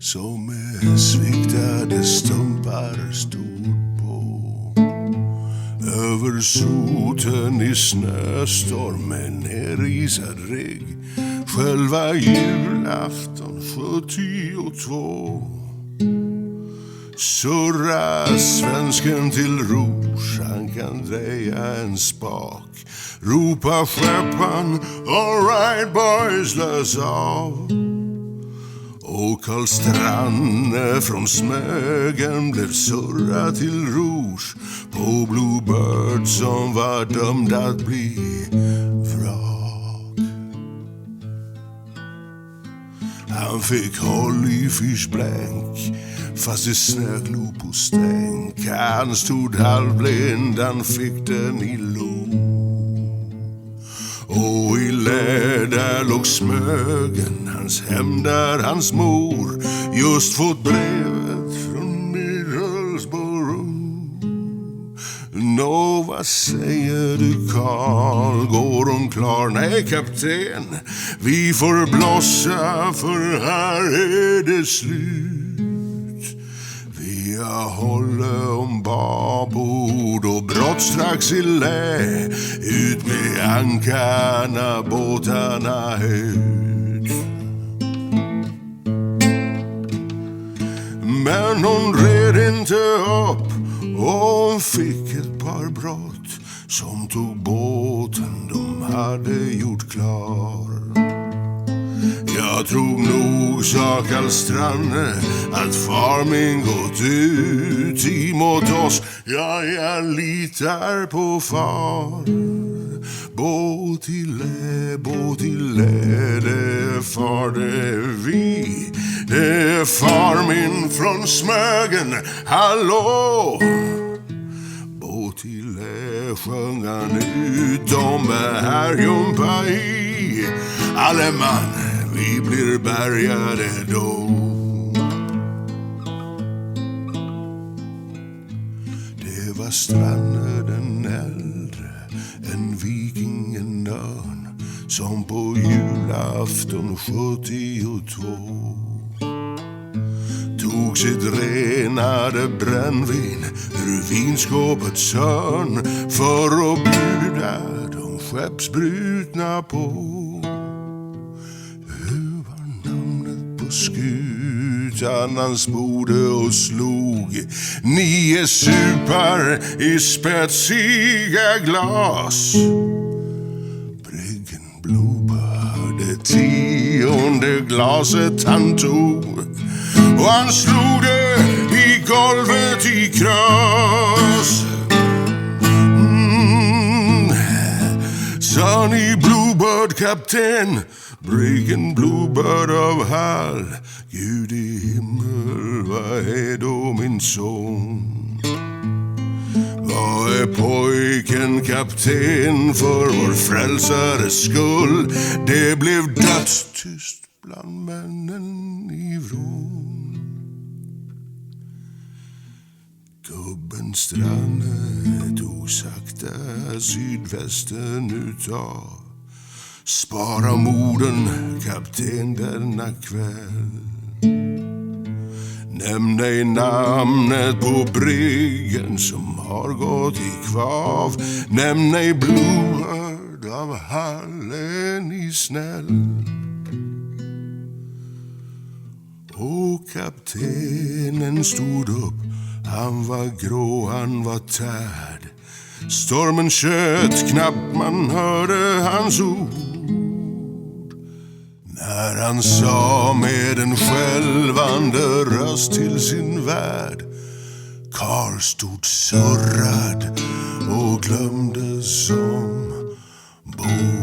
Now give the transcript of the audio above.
som med sviktade stumpar stod på. Över soten i snöstormen nerisad rygg, själva julafton 72. Surra svensken till rouge, han kan dreja en spak. Ropa skeppan, all right boys, lös av. Och Karl Stranne från Smögen blev surra till rouge på Bluebird som var dömd att bli vrak. Han fick håll i fischblänk fast det snöglo på stänk. Han stod halvblind, han fick den i lo. Och i läder låg Smögen, hans hem där hans mor just fått brevet från Middlesbrough. Nå, vad säger du Karl, går de klar? Nej kapten, vi får blossa för här är det slut. Vi har hållit om babord och brott strax i lä, ut med ankarna, båtarna ut. Men hon red inte upp och hon fick ett par brott som tog båten de hade gjort klar. Jag tror nog, sa Karl Stranne, att far min gått ut emot oss. Ja, jag litar på far. Båt i lä, det är far, det är vi. Det är far min från Smögen, hallå! Båt i lä, sjöng han ut, de här jumpa i. Alle man, vi blir bärgade då. Det var Stranne den äldre, en viking, en örn, som på julafton 72 tog sitt renade brännvin ur vinskåpets hörn för att bjuda de skeppsbrutna på. Skutan han smorde och slog 9 supar i spetsiga glas. Briggen Bluebird, det 10:e glaset han tog, och han slog det i golvet i kras. Sa ni Bluebird kapten, Briggen Bluebird av Hall, Gud i himmel, vad är då min son? Vad är pojken kapten för vår frälsares skull? Det blev dödstyst bland männen i vrån. Gubben Stranne tog sakta sydvästen utav. Spara moden, kapten, denna kväll. Nämn ej namnet på briggen som har gått i kvav. Nämn ej Bluebird av Hallen i snäll. Och kaptenen stod upp, han var grå, han var tärd. Stormen tjöt, knappt man hörde hans ord. När han sa med en skälvande röst till sin värld, Karl stod surrad och glömde som bord.